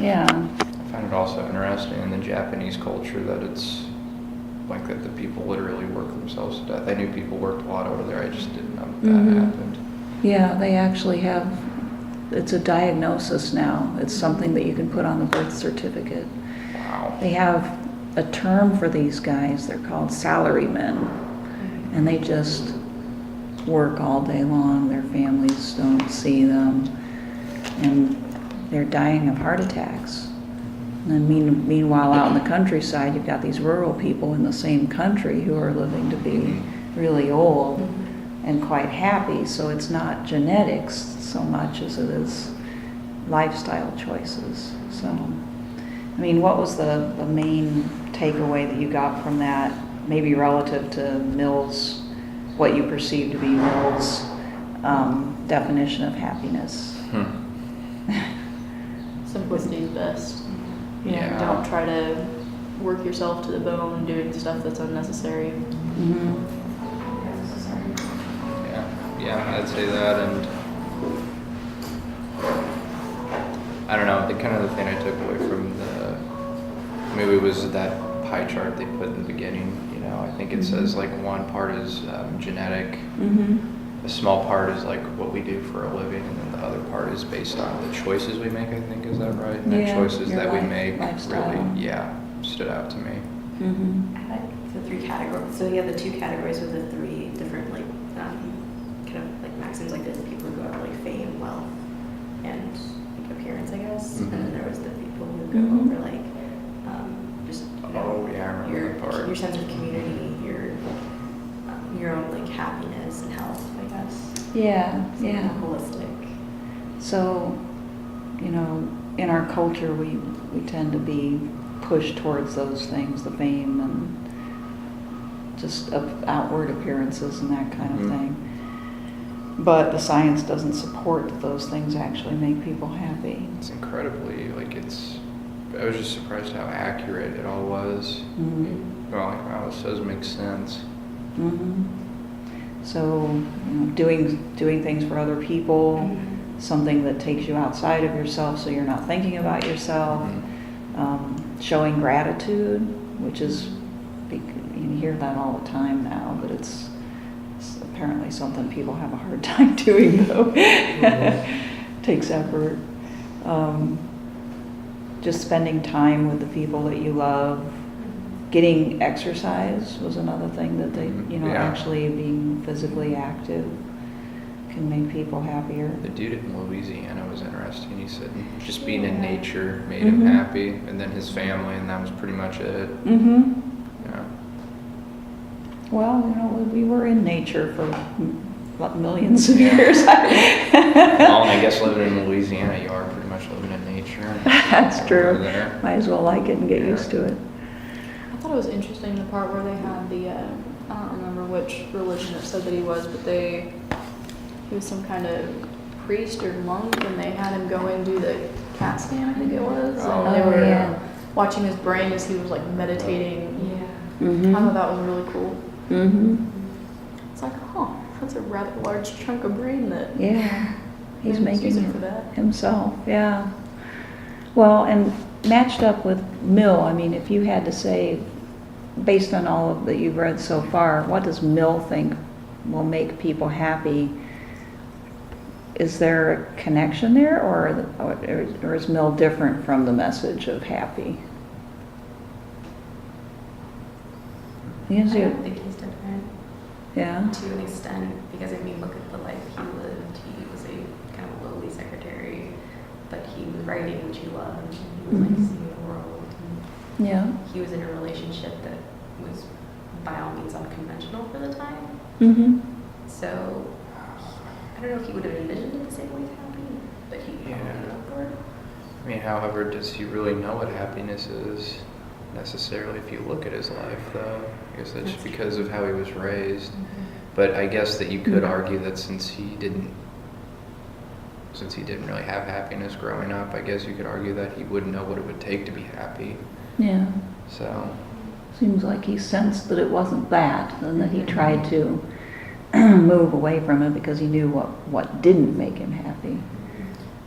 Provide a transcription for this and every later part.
Yeah. I find it also interesting in the Japanese culture that it's like that the people literally work themselves to death. I knew people worked a lot over there. I just didn't know that happened. Yeah, they actually have, it's a diagnosis now. It's something that you can put on the birth certificate. Wow. They have a term for these guys. They're called salarymen. And they just work all day long. Their families don't see them. And they're dying of heart attacks. And meanwhile, out in the countryside, you've got these rural people in the same country who are living to be really old and quite happy. So it's not genetics so much as it is lifestyle choices. So, I mean, what was the main takeaway that you got from that, maybe relative to Mill's, what you perceive to be Mill's definition of happiness? Simplicity is best. Yeah. Don't try to work yourself to the bone doing stuff that's unnecessary. Yeah, I'd say that, and I don't know, the kind of the thing I took away from the movie was that pie chart they put in the beginning. I think it says like one part is genetic, a small part is like what we do for a living, and then the other part is based on the choices we make, I think, is that right? And the choices that we make lifestyle. really, stood out to me. I like the 3 categories. So you have the 2 categories with the 3 different kind of like maxims, like there's the people who go over like fame, wealth, and like appearance, I guess. And then there was the people who go over like just I remember that part. your sense of community, your own like happiness and health, I guess. Yeah, So yeah. holistic. So, in our culture, we tend to be pushed towards those things, the fame and just outward appearances and that kind of thing. But the science doesn't support that those things actually make people happy. It's incredibly, I was just surprised how accurate it all was. Well, wow, this does make sense. So, doing things for other people, something that takes you outside of yourself so you're not thinking about yourself, showing gratitude, which is, you hear that all the time now, but it's apparently something people have a hard time doing, though. Takes effort. Just spending time with the people that you love. Getting exercise was another thing that they, actually being physically active can make people happier. The dude in Louisiana was interesting. He said just being in nature made him happy, and then his family, and that was pretty much it. Yeah. Well, we were in nature for millions of years. Well, and I guess living in Louisiana, you are pretty much living in nature. That's true. There. Might as well like it and get used to it. I thought it was interesting the part where they had the, I don't remember which religion it said that he was, but he was some kind of priest or monk, and they had him go and do the CAT scan, I think it was, and they were watching his brain as he was like meditating. I thought that was really cool. It's like, that's a rather large chunk of brain that he's making using it for that himself. Well, and matched up with Mill, I mean, if you had to say, based on all of that you've read so far, what does Mill think will make people happy? Is there a connection there, or is Mill different from the message of happy? I don't think he's different. Yeah. To an extent, because look at the life he lived. He was a kind of lowly secretary, but he was writing, which he loved. He was seeing the world. Yeah. He was in a relationship that was, by all means, unconventional for the time. So I don't know if he would have envisioned it the same way as happy, but he probably went for it. I mean, however, does he really know what happiness is necessarily if you look at his life, though? I guess that's just because of how he was raised. But I guess that you could argue that since he didn't really have happiness growing up, I guess you could argue that he wouldn't know what it would take to be happy. Yeah. So. Seems like he sensed that it wasn't that, and that he tried to move away from it because he knew what didn't make him happy.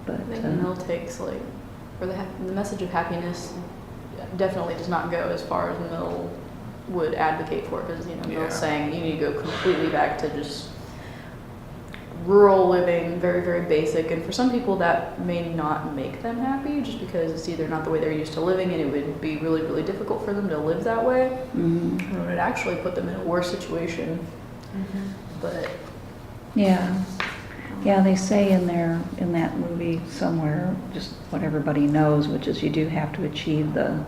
But I think Mill takes like or the message of happiness definitely does not go as far as Mill would advocate for, because Yeah. Mill's saying you need to go completely back to just rural living, very, very basic, and for some people that may not make them happy, just because it's either not the way they're used to living, and it would be really, really difficult for them to live that way, Mhm. and it would actually put them in a worse situation. But Yeah. Yeah, they say in that movie somewhere, just what everybody knows, which is you do have to achieve the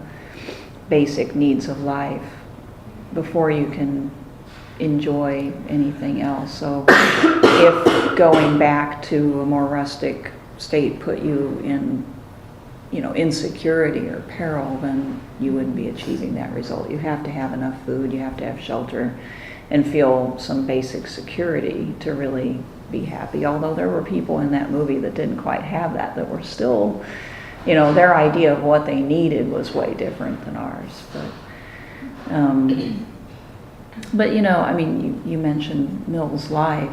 basic needs of life before you can enjoy anything else. So if going back to a more rustic state put you in, insecurity or peril, then you wouldn't be achieving that result. You have to have enough food, you have to have shelter, and feel some basic security to really be happy. Although there were people in that movie that didn't quite have that were still, their idea of what they needed was way different than ours. But you mentioned Mill's life.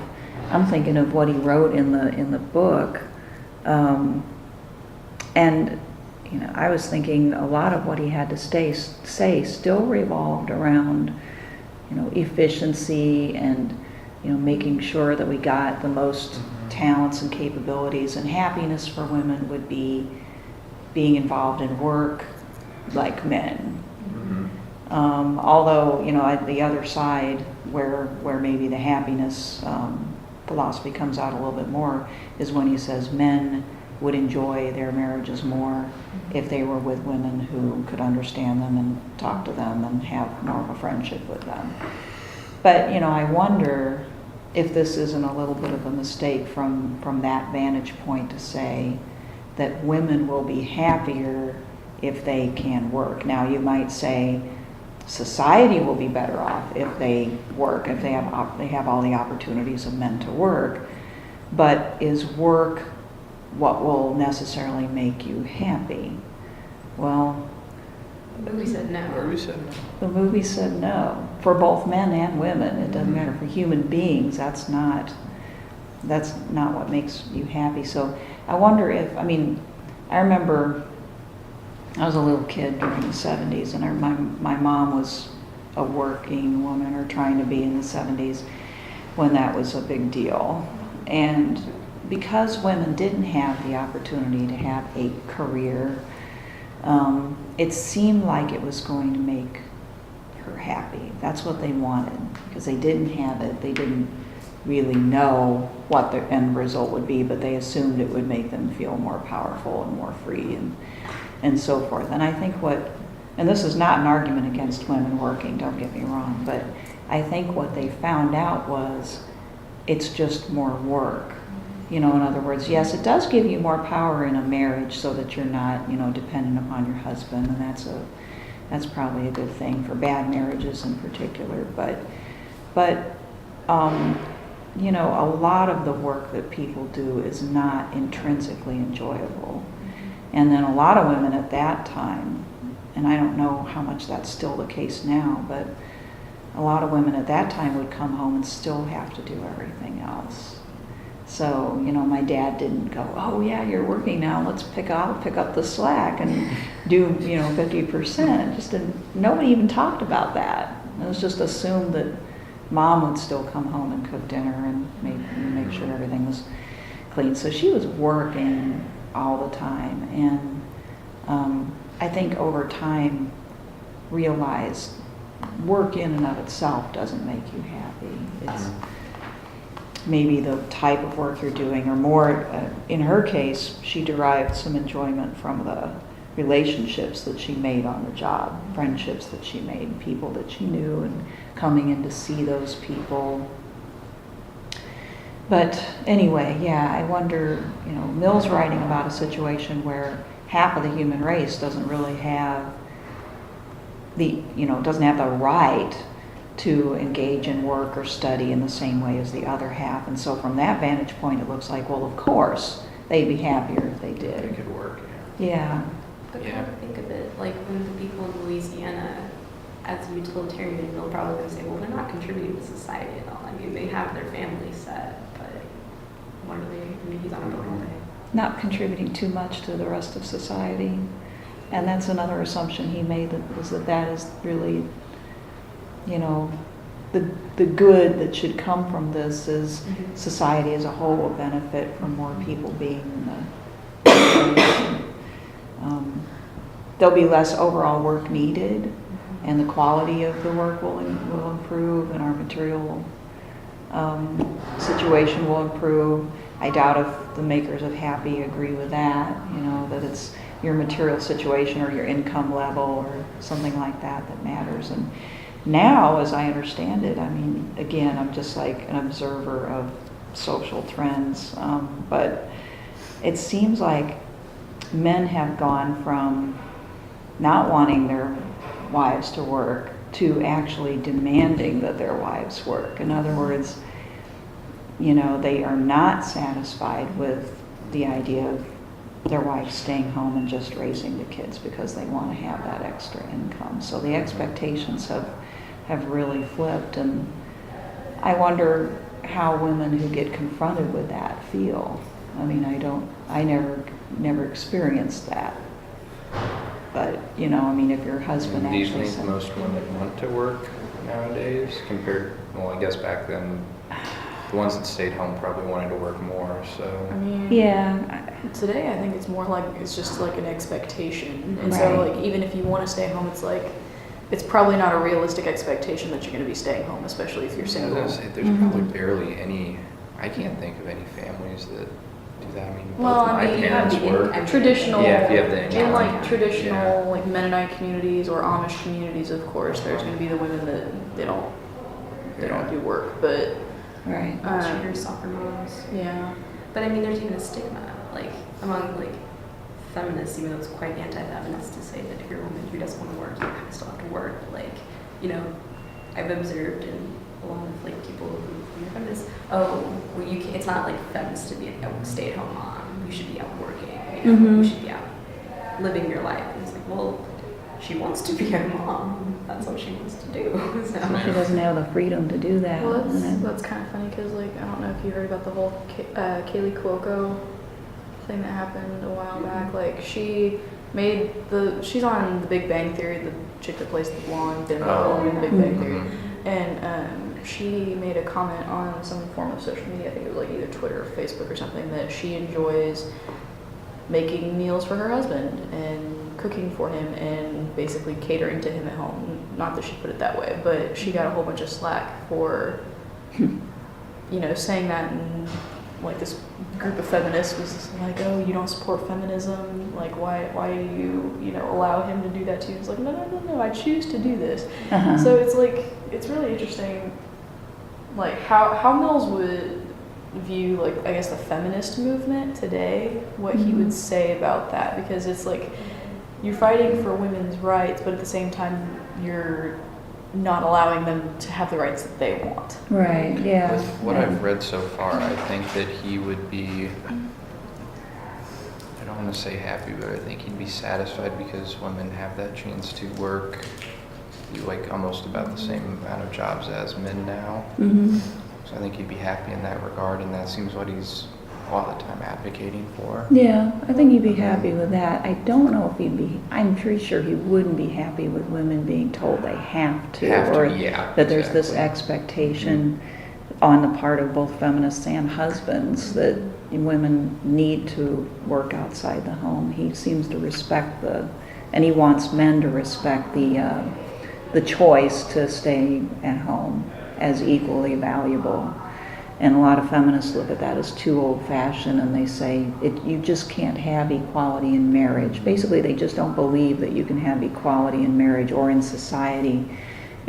I'm thinking of what he wrote in the book, and I was thinking a lot of what he had to say still revolved around efficiency and making sure that we got the most talents and capabilities, and happiness for women would be being involved in work like men. Although, the other side where maybe the happiness philosophy comes out a little bit more is when he says men would enjoy their marriages more if they were with women who could understand them and talk to them and have more of a friendship with them. But, I wonder if this isn't a little bit of a mistake from that vantage point to say that women will be happier if they can work. Now, you might say society will be better off if they work, if they have all the opportunities of men to work. But is work what will necessarily make you happy? Well, The movie said no. the movie said no. For both men and women. It doesn't matter. For human beings, that's not what makes you happy. So I wonder if, I remember I was a little kid during the 70s, and my mom was a working woman, or trying to be in the 70s, when that was a big deal. And because women didn't have the opportunity to have a career, it seemed like it was going to make her happy. That's what they wanted, because they didn't have it. They didn't really know what the end result would be, but they assumed it would make them feel more powerful and more free and so forth. And I think and this is not an argument against women working, don't get me wrong, but I think what they found out was it's just more work. In other words, yes, it does give you more power in a marriage so that you're not, dependent upon your husband, and that's probably a good thing for bad marriages in particular. But a lot of the work that people do is not intrinsically enjoyable. And then a lot of women at that time, and I don't know how much that's still the case now, but a lot of women at that time would come home and still have to do everything else. So, my dad didn't go, oh yeah, you're working now, I'll pick up the slack and do, 50%. Just nobody even talked about that. It was just assumed that mom would still come home and cook dinner and make sure everything was clean. So she was working all the time, and I think over time realized work in and of itself doesn't make you happy. It's maybe the type of work you're doing, or more, in her case, she derived some enjoyment from the relationships that she made on the job, friendships that she made, people that she knew, and coming in to see those people. But anyway, yeah, I wonder, Mill's writing about a situation where half of the human race doesn't really have doesn't have the right to engage in work or study in the same way as the other half. And so from that vantage point, it looks like, well, of course, they'd be happier if they did. It could work, Yeah. But Yeah. kind of think of it like when the people in Louisiana, as a utilitarian, they're probably going to say, well, they're not contributing to society at all. They have their family set, but what are they? He's on a boat all day. not contributing too much to the rest of society. And that's another assumption he made, that is really, you know, the good that should come from this is society as a whole will benefit from more people being in the workplace. There'll be less overall work needed, and the quality of the work will improve, and our material situation will improve. I doubt if the makers of Happy agree with that, you know, that it's your material situation or your income level or something like that that matters. And now, as I understand it, I mean, again, I'm just like an observer of social trends, but it seems like men have gone from not wanting their wives to work to actually demanding that their wives work. In other words, you know, they are not satisfied with the idea of their wife staying home and just raising the kids because they want to have that extra income. So the expectations have really flipped, and I wonder how women who get confronted with that feel. I mean, I never experienced that. But, you know, I mean, if your husband Do you actually think said, most women want to work nowadays compared, well, I guess back then, the ones that stayed home probably wanted to work more, I so. mean, yeah, today I think it's more like it's just like an expectation, and so Right. like even if you want to stay home, it's like it's probably not a realistic expectation that you're going to be staying home, especially if you're I was single. gonna say, there's probably barely any, I can't think of any families that do that. I mean, Well, both I my mean, parents work. Traditional, Yeah, if you have the in income. like traditional Yeah. like Mennonite communities or Amish communities, of course, there's going to be the women that they don't Yeah. do work, but right. Cheaters, soccer moms. yeah. But I mean, there's even a stigma, like, among, like, feminists, even though it's quite anti-feminist to say that if you're a woman who doesn't want to work, you kind of still have to work. Like, you know, I've observed in a lot of, like, people who are feminists, oh, well, you can't, it's not, like, feminist to be a stay-at-home mom. You should be out working, you know, you should be out living your life. And it's like, well, she wants to be a mom. That's what she wants to do. So. She doesn't have the freedom to do that. Well, and that's kind of funny because, like, I don't know if you heard about the whole Kaylee Cuoco thing that happened a while back. Like, she's on The Big Bang Theory, the chick that plays the blonde in The Big Bang Theory, and she made a comment on some form of social media. I think it was like either Twitter or Facebook or something, that she enjoys making meals for her husband and cooking for him and basically catering to him at home. Not that she put it that way, but she got a whole bunch of slack for, you know, saying that, and like this group of feminists was like, oh, you don't support feminism, like why do you know, allow him to do that to you? It's like, no, I choose to do this. Uh-huh. So it's like, it's really interesting, like how Mills would view, like, I guess the feminist movement today, what he would say about that, because it's like you're fighting for women's rights, but at the same time you're not allowing them to have the rights that they want. Right, yeah. With what yeah. I've read so far, I think that he would be, I don't want to say happy, but I think he'd be satisfied because women have that chance to work like almost about the same amount of jobs as men now. Mm-hmm. So I think he'd be happy in that regard, and that seems what he's all the time advocating for. Yeah, I think he'd be happy with that. I don't know if I'm pretty sure he wouldn't be happy with women being told they have to, or that there's this expectation on the part of both feminists and husbands that women need to work outside the home. He seems to respect and he wants men to respect the choice to stay at home as equally valuable. And a lot of feminists look at that as too old-fashioned, and they say you just can't have equality in marriage. Basically, they just don't believe that you can have equality in marriage or in society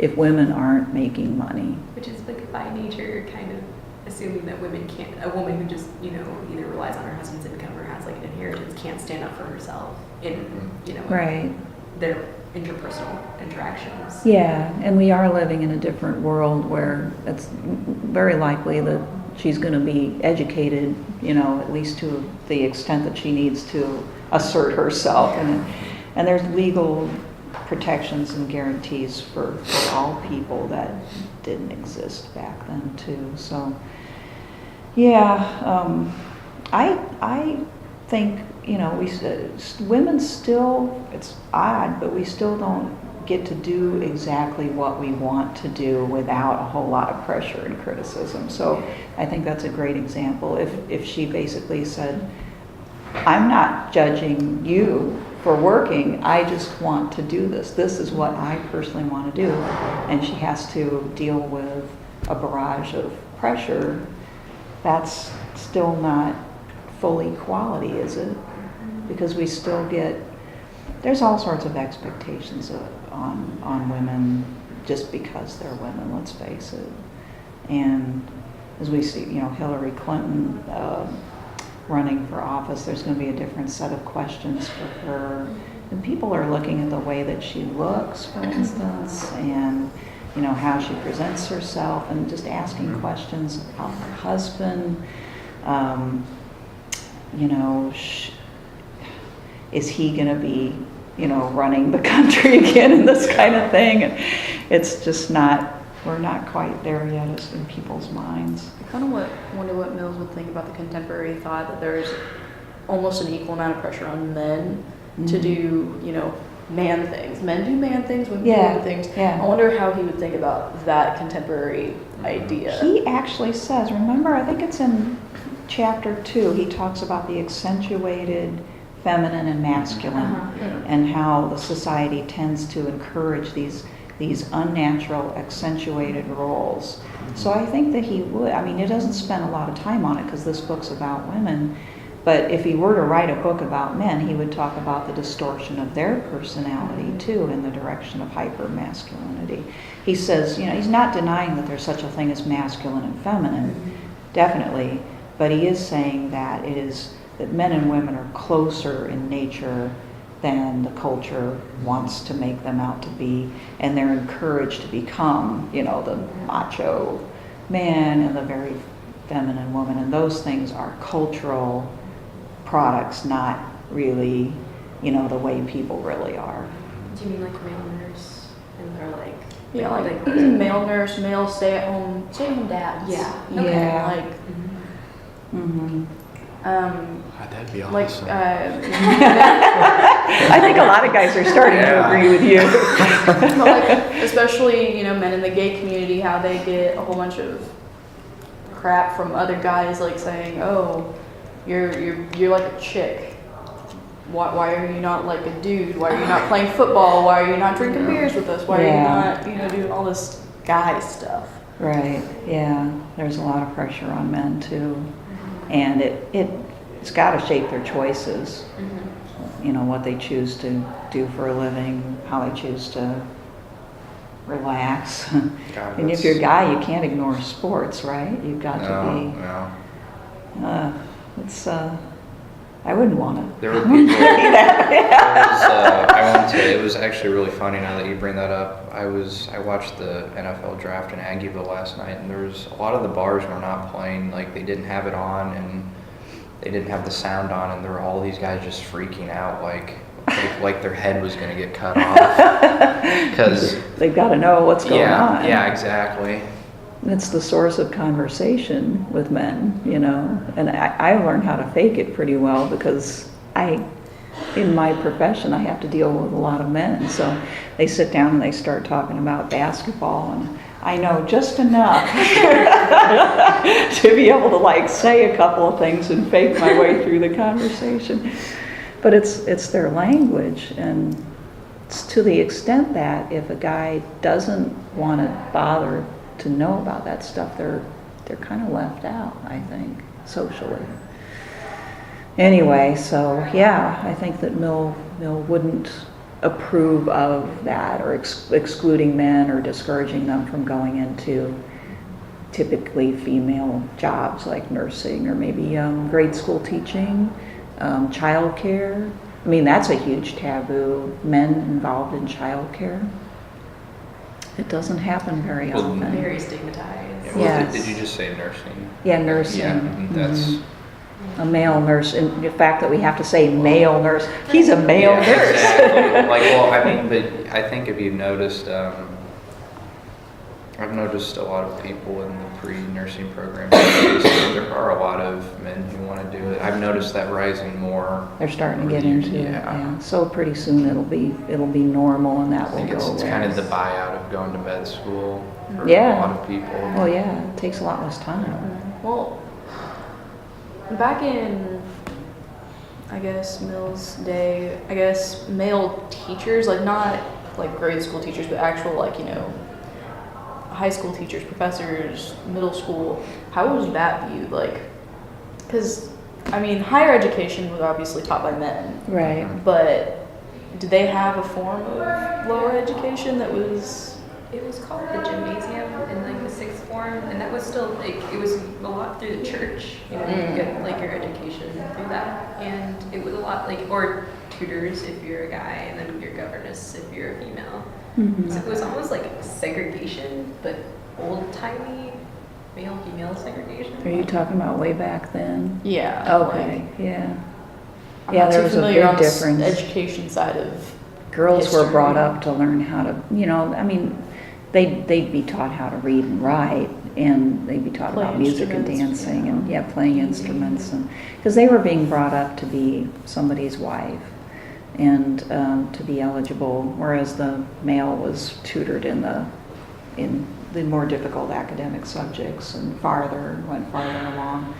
if women aren't making money. Which is like by nature kind of assuming that women can't, a woman who just, you know, either relies on her husband's income or has like an inheritance can't stand up for herself in, you know, Right. their interpersonal interactions. Yeah, and we are living in a different world where it's very likely that she's going to be educated, you know, at least to the extent that she needs to assert herself. And there's legal protections and guarantees for all people that didn't exist back then too. So, yeah, I think, women still, it's odd, but we still don't get to do exactly what we want to do without a whole lot of pressure and criticism. So I think that's a great example. If she basically said, I'm not judging you for working, I just want to do this. This is what I personally want to do. And she has to deal with a barrage of pressure. That's still not full equality, is it? Because we still get, there's all sorts of expectations on women just because they're women, let's face it. And as we see, Hillary Clinton running for office, there's going to be a different set of questions for her. And people are looking at the way that she looks, for instance, and how she presents herself, and just asking questions about her husband. Is he going to be, running the country again and this kind of thing? And it's just not, we're not quite there yet in people's minds. I kind of wonder what Mills would think about the contemporary thought that there's almost an equal amount of pressure on men to do, man things. Men do man things, women do things. Yeah. I wonder how he would think about that contemporary idea. He actually says, remember, I think it's in chapter 2, he talks about the accentuated feminine and masculine, and how the society tends to encourage these unnatural, accentuated roles. So I think that he would, he doesn't spend a lot of time on it because this book's about women, but if he were to write a book about men, he would talk about the distortion of their personality too in the direction of hyper-masculinity. He says, he's not denying that there's such a thing as masculine and feminine, definitely, but he is saying that that men and women are closer in nature than the culture wants to make them out to be, and they're encouraged to become, the macho man and the very feminine woman, and those things are cultural products, not really, the way people really are. Do you mean like male nurse? And they're like... Yeah, like male nurse, male stay-at-home dads. Yeah. Okay. Yeah. Like... Mm-hmm. That'd be Like, awesome. I think a lot of guys are starting to agree with you. but like, especially, men in the gay community, how they get a whole bunch of crap from other guys, like saying, "Oh, you're like a chick. Why are you not like a dude? Why are you not playing football? Why are you not drinking beers with us? Why are you not, doing all this guy stuff?" Right, yeah. There's a lot of pressure on men too. And it's got to shape their choices. What they choose to do for a living, how they choose to relax. God, And if you're a guy, you can't ignore sports, right? You've got to be. No. I wouldn't want to. There were people. I won't say. It was actually really funny now that you bring that up. I watched the NFL draft in Aggieville last night, and there was a lot of the bars were not playing. Like they didn't have it on, and they didn't have the sound on, and there were all these guys just freaking out, like their head was going to get cut off because they've got to know what's going on. Yeah, exactly. It's the source of conversation with men, and I learned how to fake it pretty well because in my profession, I have to deal with a lot of men. So they sit down and they start talking about basketball, and I know just enough to be able to say a couple of things and fake my way through the conversation. But it's their language, and it's to the extent that if a guy doesn't want to bother to know about that stuff, they're kind of left out, I think, socially. Anyway, so yeah, I think that Mill wouldn't approve of that, or excluding men or discouraging them from going into typically female jobs like nursing or maybe grade school teaching, childcare. That's a huge taboo, men involved in childcare. It doesn't happen very often. Very stigmatized. Yeah, Yes. Did you just say nursing? Yeah, nursing. Yeah, that's... A male nurse, and the fact that we have to say male nurse, he's a male nurse. Exactly. But I think if you've noticed, I've noticed a lot of people in the pre-nursing program. There are a lot of men who want to do it. I've noticed that rising more. They're starting to over get the years. into it. Yeah. Yeah. So pretty soon it'll be normal, and that I will think go it's away. kind of the buyout of going to med school for Yeah. a lot of people. Well, yeah, it takes a lot less time. Well, back in, I guess, Mill's day, I guess male teachers, like not like grade school teachers, but actual like, you know, high school teachers, professors, middle school, how was that viewed? Like, because, I mean, higher education was obviously taught by men, Right. but did they have a form of lower education that was... It was called the gymnasium in like the sixth form, and that was still like it was a lot through the church. You know, you get like your education through that, and it was a lot like or tutors if you're a guy, and then your governess if you're a female. Mhm. So it was almost like segregation, but old timey male female segregation. Are you talking about way back then? Yeah. Okay, yeah. I'm Yeah, not there too was a familiar big on the difference. education side of Girls were history. brought up to learn how to, you know, I mean, they'd be taught how to read and write, and they'd be taught Play about music and instruments, dancing, yeah. and yeah, playing instruments, and because they were being brought up to be somebody's wife and to be eligible, whereas the male was tutored in the more difficult academic subjects and went farther along.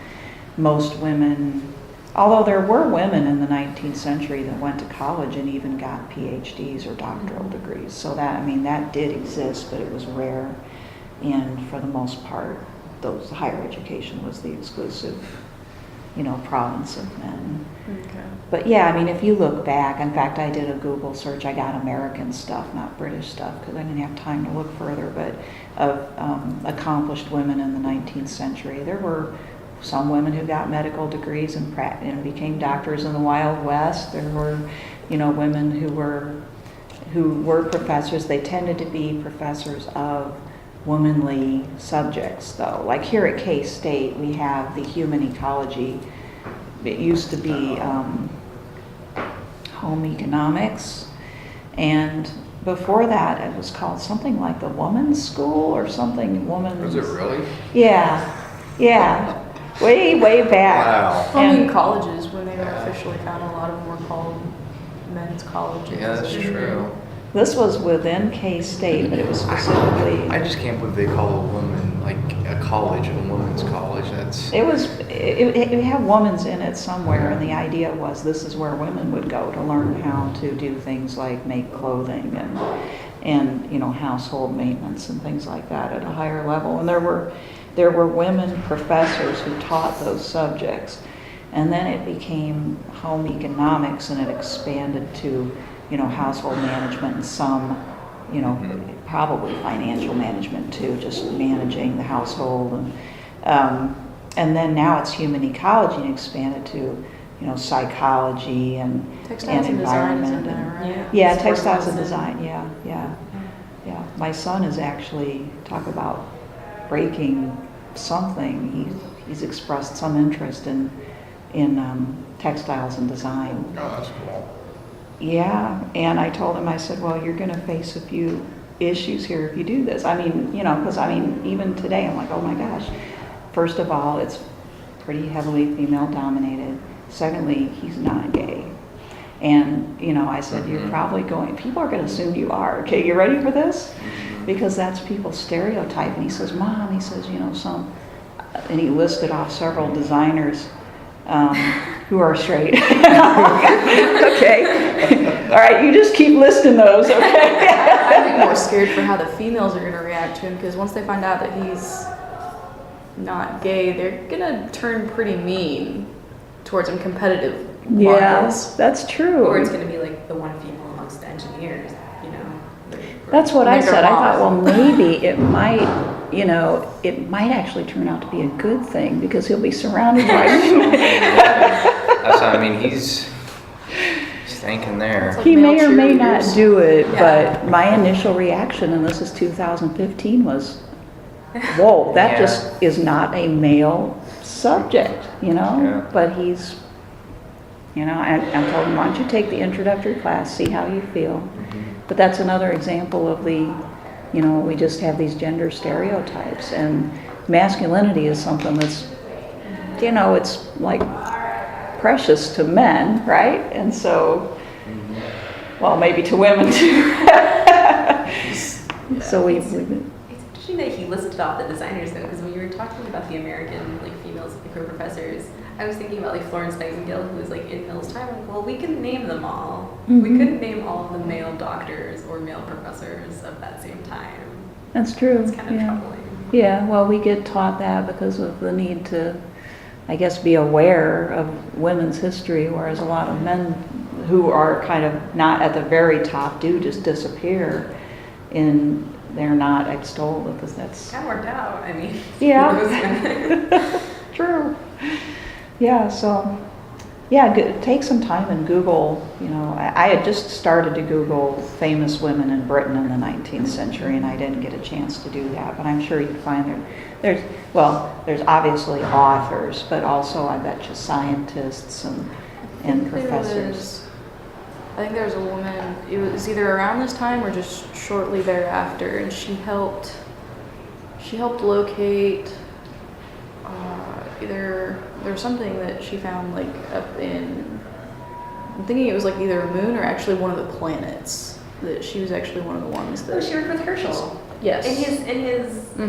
Most women, although there were women in the 19th century that went to college and even got PhDs or doctoral degrees. So that, I mean, that did exist, but it was rare. And for the most part, those higher education was the exclusive, you know, province of men. Okay. But yeah, I mean, if you look back, in fact, I did a Google search. I got American stuff, not British stuff, because I didn't have time to look further, but of accomplished women in the 19th century. There were some women who got medical degrees and became doctors in the Wild West. There were, you know, women who were professors. They tended to be professors of womanly subjects, though. Like here at K-State, we have the human ecology. It used to be home economics, and before that, it was called something like the Woman's School or something. Was it really? Yeah. Way back. Wow. Well, I mean, And- colleges, when they were Yeah. officially founded, a lot of them were called men's colleges. Yeah, that's true. This was within K-State, but it was specifically. I just can't believe they call a woman like a college, a women's college. That's It had women's in it somewhere, and the idea was this is where women would go to learn how to do things like make clothing and you know, household maintenance and things like that at a higher level. And there were women professors who taught those subjects, and then it became home economics, and it expanded to, you know, household management and some, you know, probably financial management too, just managing the household, and then now it's human ecology and expanded to, you know, psychology and Textiles and design is in environment. there, right? Yeah, Sport textiles and medicine. design. Yeah. My son is actually talk about breaking something. He's expressed some interest in textiles and design. oh, that's cool. Yeah, and I told him, I said, well, you're going to face a few issues here if you do this. I mean, you know, because I mean, even today, I'm like, oh my gosh. First of all, it's pretty heavily female dominated. Secondly, he's not gay. And, you know, I said, you're probably people are going to assume you are. Okay, you ready for this? Because that's people's stereotype. And he says, Mom, he says, you know, and he listed off several designers who are straight. Okay. All right, you just keep listing those, okay? I'd be more scared for how the females are going to react to him, because once they find out that he's not gay, they're going to turn pretty mean towards him, competitive. Yes, that's true. Or it's going to be like the one female amongst the engineers, you know. That's what I Make her said. I thought, well, off. maybe it might, you know, it might actually turn out to be a good thing because he'll be surrounded by That's I mean, he's thinking there. It's like He may male or may not cheerleaders. do it, Yeah. but my initial reaction, and this is 2015, was, whoa, that Yeah. just is not a male subject, you know? Yeah. But he's, you know, I told him, why don't you take the introductory class, see how you feel. But that's another example of the You know, we just have these gender stereotypes, and masculinity is something that's, you know, it's like precious to men, right? And so, well, maybe to women too. So we It's interesting that he listed off the designers though, because when you were talking about the American like females like professors, I was thinking about like Florence Nightingale, who was like in Mill's time. Like, well, we can name them all. We couldn't name all of the male doctors or male professors of that same time. That's true. It's kind of yeah. troubling. Yeah, well, we get taught that because of the need to, I guess, be aware of women's history, whereas a lot of men who are kind of not at the very top do just disappear, and they're not extolled. That's Kind of worked out. I mean, yeah, true. Yeah, so yeah, take some time and Google. You know, I had just started to Google famous women in Britain in the 19th century, and I didn't get a chance to do that. But I'm sure you can find there's obviously authors, but also I bet you scientists and professors. I think there was a woman, it was either around this time or just shortly thereafter, and she helped locate either there was something that she found like up in, I'm thinking it was like either a moon or actually one of the planets, that she was actually one of the ones that Oh, she worked with Herschel. yes In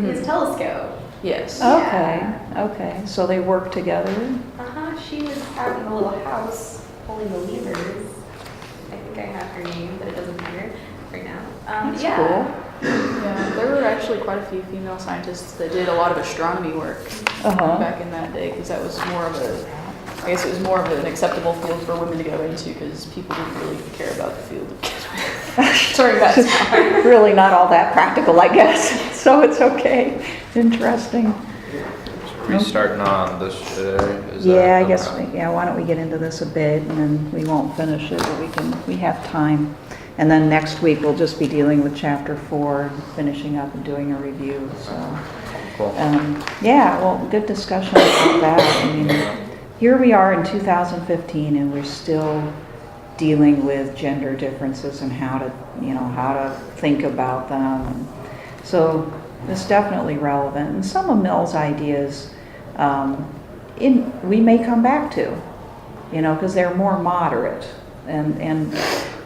his telescope. yes Okay. So they work together. She was out in a little house pulling the levers. I think I have her name, but it doesn't appear right now. That's yeah there were actually quite a few female scientists that did a lot of astronomy work back in that day, because that was more of I guess it was more of an acceptable field for women to go into because people didn't really care about the field during that time. Really not all that practical, I guess. So it's okay. Interesting. Restarting on this today. Yeah, I guess, why don't we get into this a bit, and then we won't finish it, but we have time. And then next week, we'll just be dealing with chapter 4, finishing up and doing a review, so. Cool. Yeah, well, good discussion about that. I mean, here we are in 2015, and we're still dealing with gender differences and how to think about them. And so it's definitely relevant. And some of Mill's ideas, we may come back to, because they're more moderate. And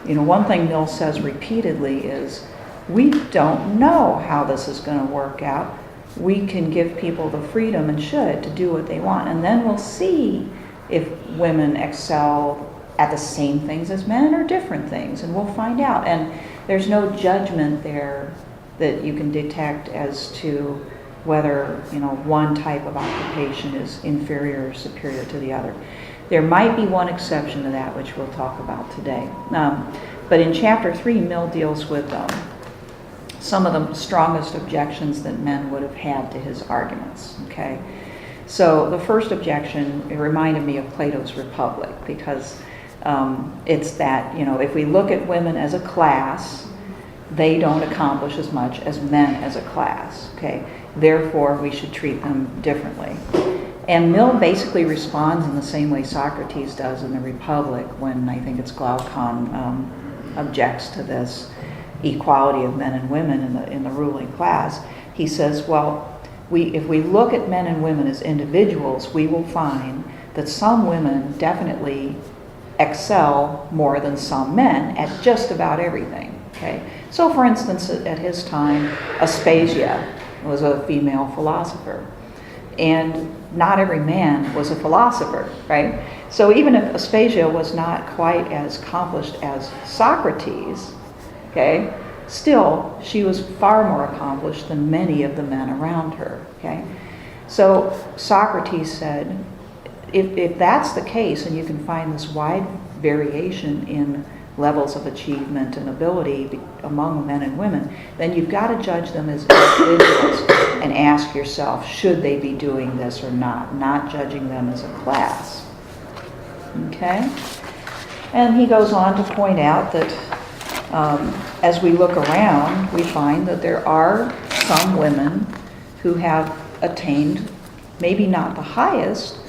one thing Mill says repeatedly is, we don't know how this is going to work out. We can give people the freedom, and should, to do what they want. And then we'll see if women excel at the same things as men or different things. And we'll find out. And there's no judgment there that you can detect as to whether, one type of occupation is inferior or superior to the other. There might be one exception to that, which we'll talk about today. But in chapter 3, Mill deals with some of the strongest objections that men would have had to his arguments, okay? So the first objection, it reminded me of Plato's Republic, because it's that, if we look at women as a class, they don't accomplish as much as men as a class, okay? Therefore, we should treat them differently. And Mill basically responds in the same way Socrates does in the Republic, when I think it's Glaucon objects to this equality of men and women in the ruling class. He says, well, if we look at men and women as individuals, we will find that some women definitely excel more than some men at just about everything, okay? So for instance, at his time, Aspasia was a female philosopher. And not every man was a philosopher, right? So even if Aspasia was not quite as accomplished as Socrates, okay, still she was far more accomplished than many of the men around her, okay? So Socrates said, if that's the case, and you can find this wide variation in levels of achievement and ability among men and women, then you've got to judge them as individuals and ask yourself, should they be doing this or not judging them as a class. Okay? And he goes on to point out that as we look around, we find that there are some women who have attained maybe not the highest,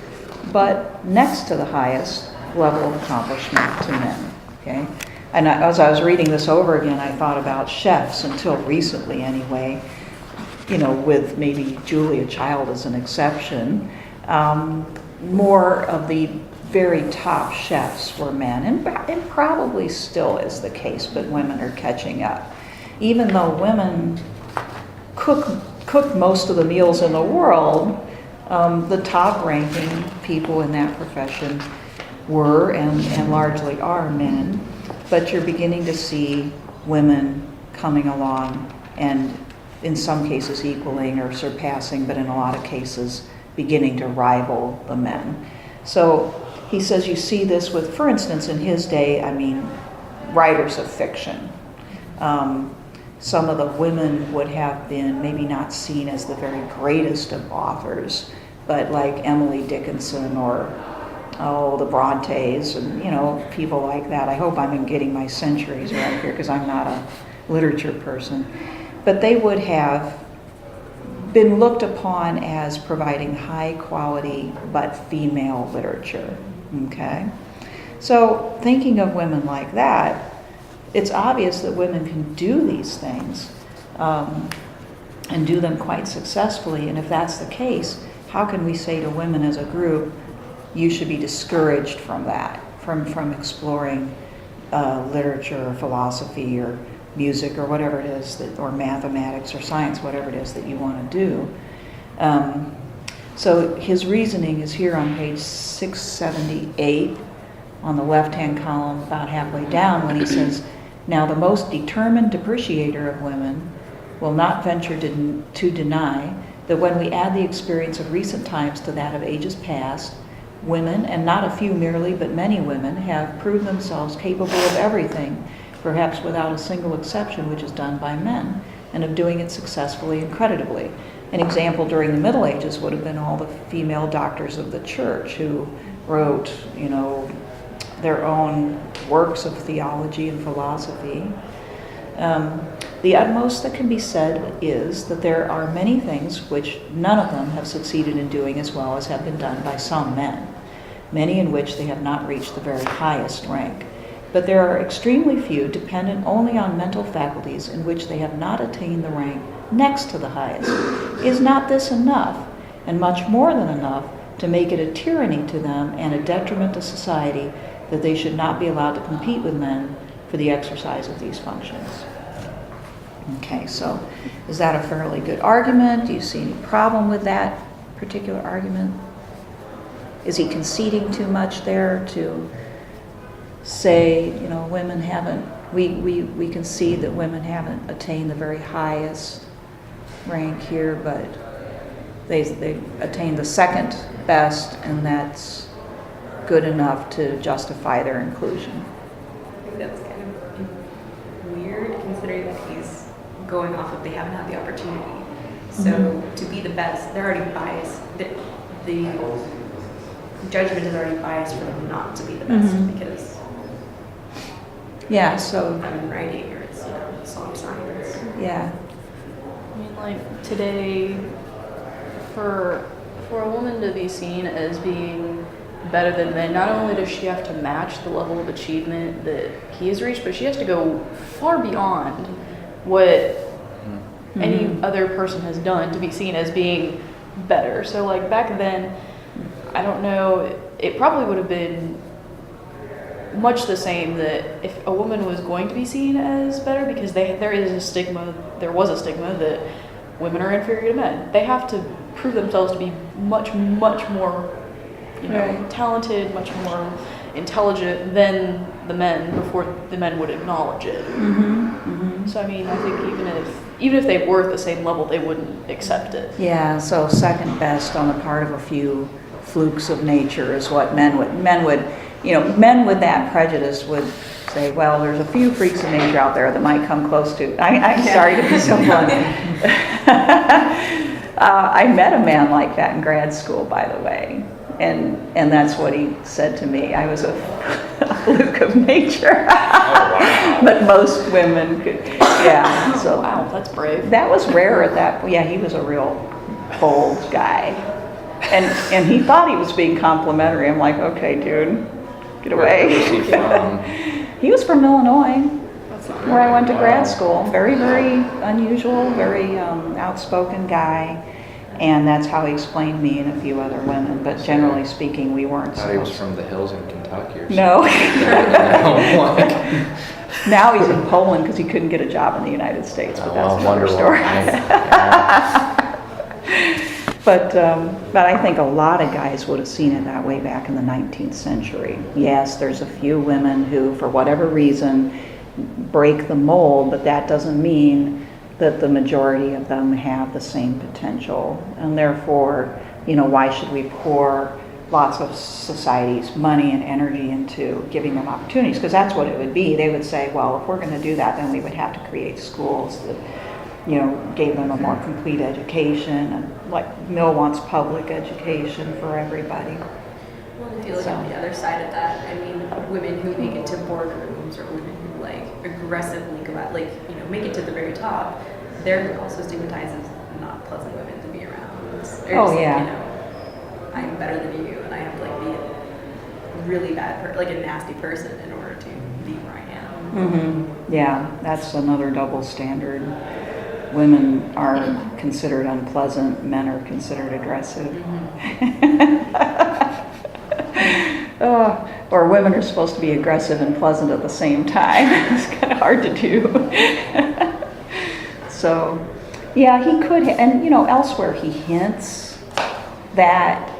but next to the highest level of accomplishment to men. Okay, and as I was reading this over again, I thought about chefs, until recently anyway, with maybe Julia Child as an exception. More of the very top chefs were men, and probably still is the case, but women are catching up. Even though women cook most of the meals in the world, the top ranking people in that profession were and largely are men, but you're beginning to see women coming along and in some cases equaling or surpassing, but in a lot of cases beginning to rival the men. So he says you see this with, for instance, in his day, writers of fiction. Some of the women would have been maybe not seen as the very greatest of authors, but like Emily Dickinson or the Brontes and people like that. I hope I'm getting my centuries right here because I'm not a literature person. But they would have been looked upon as providing high quality but female literature. Okay? So thinking of women like that, it's obvious that women can do these things and do them quite successfully. And if that's the case, how can we say to women as a group, you should be discouraged from that, from exploring literature or philosophy or music or whatever it is, or mathematics or science, whatever it is that you want to do. So his reasoning is here on page 678 on the left-hand column, about halfway down, when he says, now the most determined depreciator of women will not venture to deny that when we add the experience of recent times to that of ages past, women, and not a few merely, but many women, have proved themselves capable of everything, perhaps without a single exception, which is done by men, and of doing it successfully and creditably. An example during the Middle Ages would have been all the female doctors of the church who wrote, their own works of theology and philosophy. The utmost that can be said is that there are many things which none of them have succeeded in doing as well as have been done by some men, many in which they have not reached the very highest rank. But there are extremely few dependent only on mental faculties in which they have not attained the rank next to the highest. Is not this enough, and much more than enough, to make it a tyranny to them and a detriment to society that they should not be allowed to compete with men for the exercise of these functions? Okay, so is that a fairly good argument? Do you see any problem with that particular argument? Is he conceding too much there to say, women haven't, we concede that women haven't attained the very highest rank here, but they attained the second best, and that's good enough to justify their inclusion? I think that's kind of weird, considering that he's going off of they haven't had the opportunity. So to be the best, they're already biased. The judgment is already biased for them not to be the best because so I'm in writing or it's song science. yeah. Today, for a woman to be seen as being better than men, not only does she have to match the level of achievement that he has reached, but she has to go far beyond what any other person has done to be seen as being better. So back then, I don't know, it probably would have been much the same that if a woman was going to be seen as better, because there was a stigma that women are inferior to men. They have to prove themselves to be much, much more talented, much more intelligent than the men before the men would acknowledge it. So I think even if they were at the same level, they wouldn't accept it. Yeah, so second best on the part of a few flukes of nature is what men with that prejudice would say, well, there's a few freaks of nature out there that might come close to. I'm sorry to be so blunt. I met a man like that in grad school, by the way. And that's what he said to me. I was a fluke of nature. But most women could, so Wow, that's brave. that was rare at that point. Yeah, he was a real bold guy. And he thought he was being complimentary. I'm like, okay, dude, get away. Where was he from? He was from Illinois, That's not where I went to grad Wow. school. Very, very unusual, very outspoken guy. And that's how he explained me and a few other women. But generally speaking, we weren't I thought he was supposed from the hills in Kentucky or something. No. Like, Now he's in Poland because he couldn't get a job in the United States, but that's another story. But I think a lot of guys would have seen it that way back in the 19th century. Yes, there's a few women who, for whatever reason, break the mold, but that doesn't mean that the majority of them have the same potential. And therefore, why should we pour lots of society's money and energy into giving them opportunities? Because that's what it would be. They would say, well, if we're going to do that, then we would have to create schools that gave them a more complete education, and like Mill wants public education for everybody. Well, I feel like on the other side of that, I mean, women who make it to boardrooms or women who like aggressively go out, like, make it to the very top, they're also stigmatized as not pleasant women to be around. I'm better than you, and I have to like be a really bad, like a nasty person in order to be where I am. Mm-hmm. Yeah, that's another double standard. Women are considered unpleasant, men are considered aggressive. Or women are supposed to be aggressive and pleasant at the same time. It's kind of hard to do. So, yeah, he could, and elsewhere he hints that,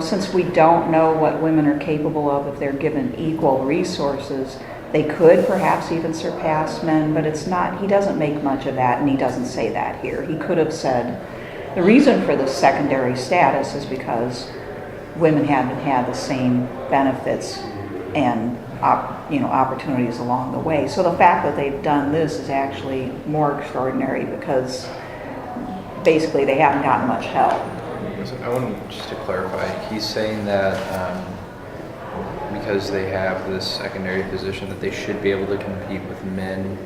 since we don't know what women are capable of if they're given equal resources, they could perhaps even surpass men, but it's not, he doesn't make much of that, and he doesn't say that here. He could have said the reason for the secondary status is because women haven't had the same benefits and opportunities along the way. So the fact that they've done this is actually more extraordinary because basically they haven't gotten much help. I want just to clarify, he's saying that because they have this secondary position that they should be able to compete with men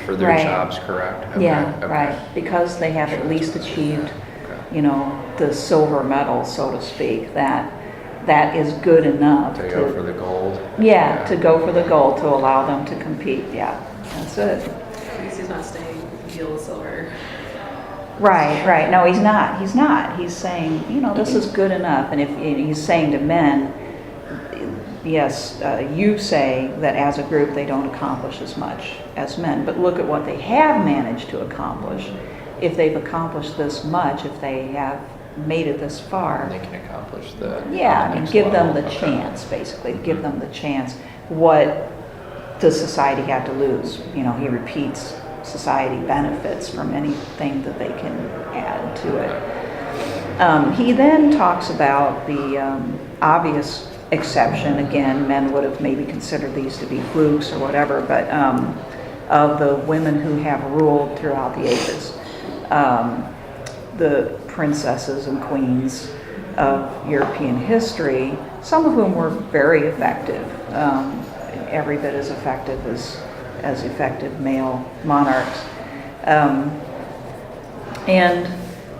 for their Right. jobs, correct? Okay. Right. Because they have at least achieved, Okay. the silver medal, so to speak, that is good enough To go for the gold. Yeah, to go for the gold, to allow them to compete. Yeah, that's it. At least he's not staying Gil Silver. Right. No, he's not. He's saying, this is good enough. And if he's saying to men, yes, you say that as a group they don't accomplish as much as men, but look at what they have managed to accomplish. If they've accomplished this much, if they have made it this far, And they can accomplish the and give them the Okay. chance, basically, give them the chance. What does society have to lose? He repeats society benefits from anything that they can add to it. He then talks about the obvious exception. Again, men would have maybe considered these to be flukes or whatever, but of the women who have ruled throughout the ages. The princesses and queens of European history, some of whom were very effective, every bit as effective as effective male monarchs. And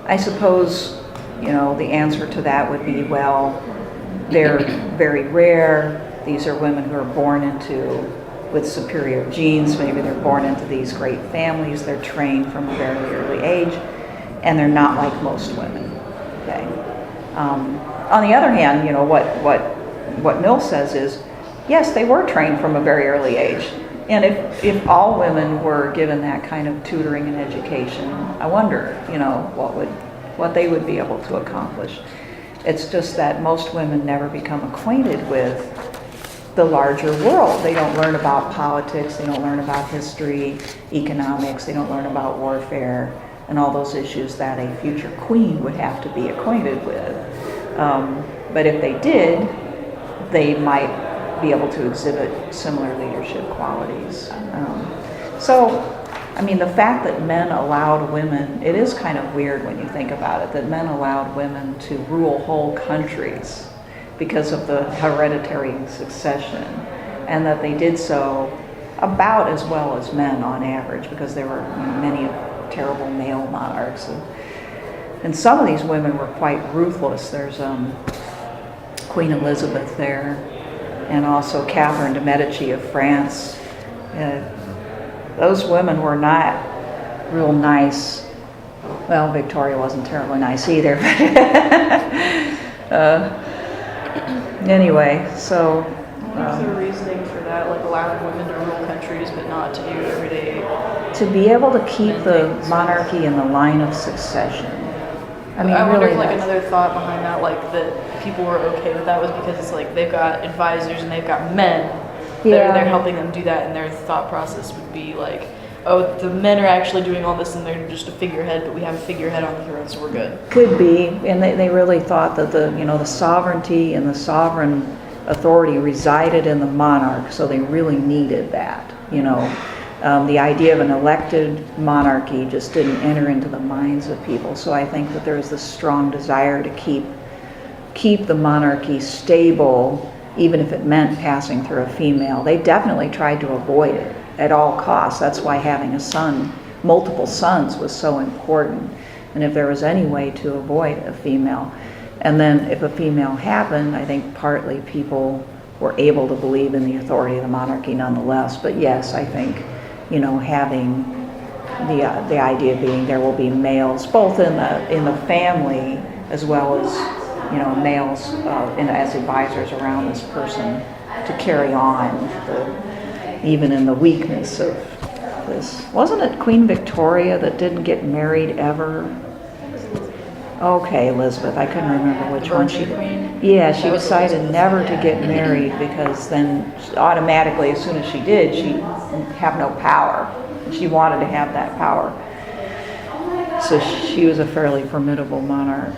I suppose, the answer to that would be, well, they're very rare. These are women who are born with superior genes. Maybe they're born into these great families. They're trained from a very early age, and they're not like most women. Okay. On the other hand, what Mill says is, yes, they were trained from a very early age. And if all women were given that kind of tutoring and education, I wonder, what they would be able to accomplish. It's just that most women never become acquainted with the larger world. They don't learn about politics, they don't learn about history, economics, they don't learn about warfare, and all those issues that a future queen would have to be acquainted with. But if they did, they might be able to exhibit similar leadership qualities. The fact that men allowed women, it is kind of weird when you think about it, that men allowed women to rule whole countries because of the hereditary succession, and that they did so about as well as men on average, because there were many terrible male monarchs. And some of these women were quite ruthless. There's Queen Elizabeth there, and also Catherine de' Medici of France. Those women were not real nice. Well, Victoria wasn't terribly nice either. Anyway, so. What's the reasoning for that, like allowing women to rule countries but not to do everyday? To be able to keep the monarchy in the line of succession. I mean, I wonder really, if like that's- another thought behind that, like that people were okay with that was because it's like they've got advisors and they've got men that Yeah. are there helping them do that, and their thought process would be like, oh, the men are actually doing all this and they're just a figurehead, but we have a figurehead on the throne, so we're good. Could be, and they really thought that the sovereignty and the sovereign authority resided in the monarch, so they really needed that. The idea of an elected monarchy just didn't enter into the minds of people. So I think that there's this strong desire to keep the monarchy stable, even if it meant passing through a female. They definitely tried to avoid it at all costs. That's why having a son, multiple sons, was so important. And if there was any way to avoid a female, and then if a female happened, I think partly people were able to believe in the authority of the monarchy nonetheless. But yes, I think, having the idea being there will be males both in the family as well as males as advisors around this person to carry on even in the weakness of this. Wasn't it Queen Victoria that didn't get married ever? Okay, Elizabeth, I couldn't remember which one she did. Queen? Yeah, she That was decided Elizabeth. never to get married because then automatically, as soon as she did, she'd have no power. She wanted to have that power. So she was a fairly formidable monarch.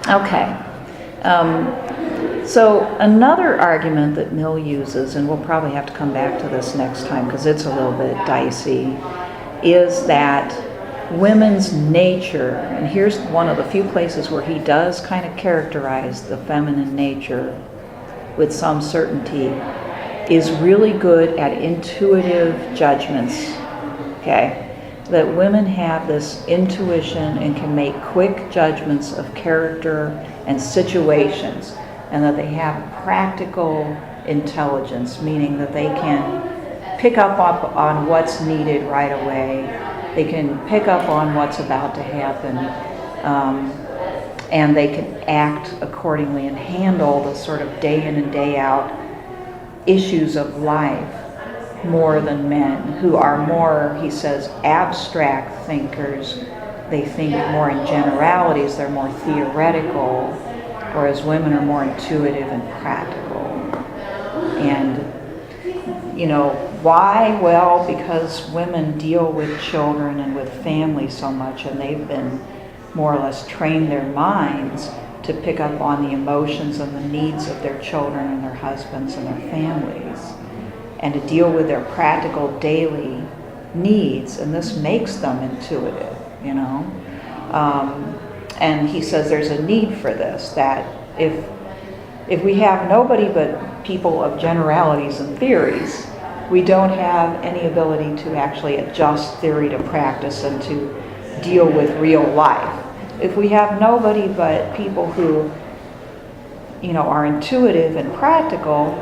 Okay. So another argument that Mill uses, and we'll probably have to come back to this next time because it's a little bit dicey, is that women's nature, and here's one of the few places where he does kind of characterize the feminine nature with some certainty, is really good at intuitive judgments, okay? That women have this intuition and can make quick judgments of character and situations, and that they have practical intelligence, meaning that they can pick up on what's needed right away. They can pick up on what's about to happen, and they can act accordingly and handle the sort of day in and day out issues of life more than men, who are more, he says, abstract thinkers. They think more in generalities, they're more theoretical, whereas women are more intuitive and practical. And why? Well, because women deal with children and with family so much, and they've been more or less trained their minds to pick up on the emotions and the needs of their children and their husbands and their families, and to deal with their practical daily needs, and this makes them intuitive, and he says there's a need for this, that if we have nobody but people of generalities and theories, we don't have any ability to actually adjust theory to practice and to deal with real life. If we have nobody but people who, are intuitive and practical,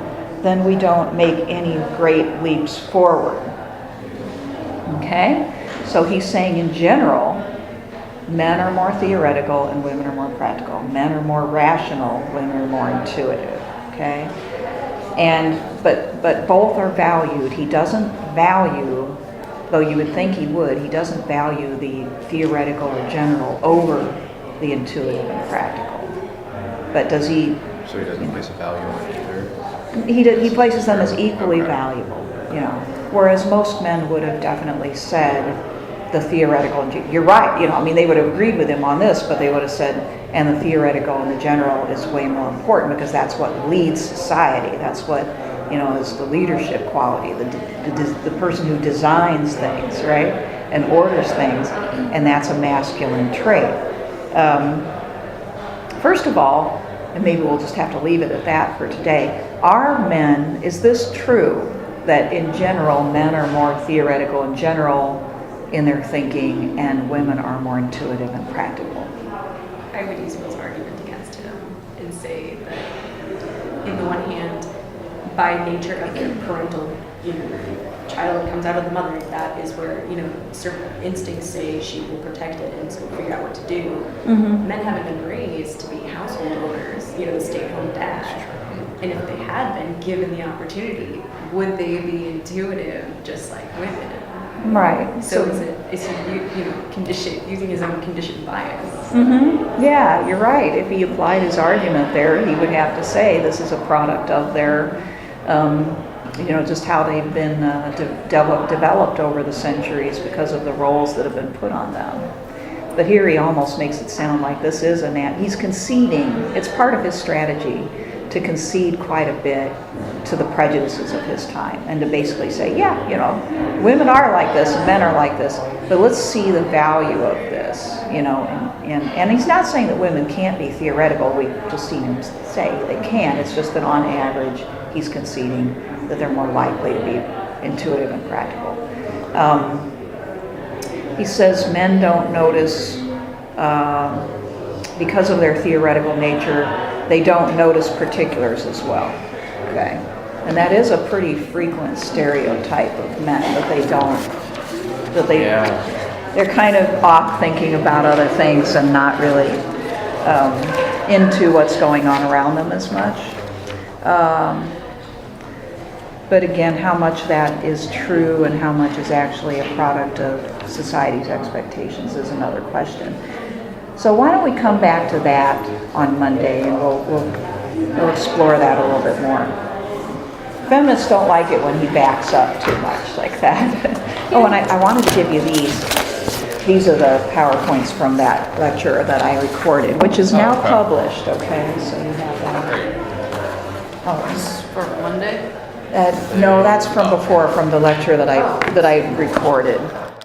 then we don't make any great leaps forward. Okay? So he's saying in general, men are more theoretical and women are more practical. Men are more rational, women are more intuitive. Okay? But both are valued. He doesn't value, though you would think he would, he doesn't value the theoretical or general over the intuitive and practical. But does he? So he doesn't place a value on either? He places them as equally valuable, whereas most men would have definitely said the theoretical, you're right, they would have agreed with him on this, but they would have said, and the theoretical and the general is way more important because that's what leads society. That's what, is the leadership quality, the person who designs things, right, and orders things, and that's a masculine trait. First of all, and maybe we'll just have to leave it at that for today, is this true that in general men are more theoretical in general in their thinking and women are more intuitive and practical? I would use Will's argument against him and say that in the one hand, by nature of their parental, child comes out of the mother, that is where, certain instincts say she will protect it and so figure out what to do. Mm-hmm. Men haven't been raised to be household owners, the stay-at-home dad. And if they had been given the opportunity, would they be intuitive just like women? Right. So it's using his own conditioned bias. Mm-hmm. Yeah, you're right. If he applied his argument there, he would have to say this is a product of their, just how they've been developed over the centuries because of the roles that have been put on them. But here he almost makes it sound like this is he's conceding. It's part of his strategy to concede quite a bit to the prejudices of his time and to basically say, women are like this and men are like this, but let's see the value of this, and he's not saying that women can't be theoretical. We've just seen him say they can. It's just that on average, he's conceding that they're more likely to be intuitive and practical. He says men don't notice, because of their theoretical nature, they don't notice particulars as well. Okay, and that is a pretty frequent stereotype of men, that they're kind of off thinking about other things and not really into what's going on around them as much. But again, how much that is true and how much is actually a product of society's expectations is another question. So why don't we come back to that on Monday, and we'll explore that a little bit more. Feminists don't like it when he backs up too much like that. Oh, and I wanted to give you these. These are the PowerPoints from that lecture that I recorded, which is now published, okay? So you have that. Oh, For Monday? no, that's from before, from the lecture that I recorded.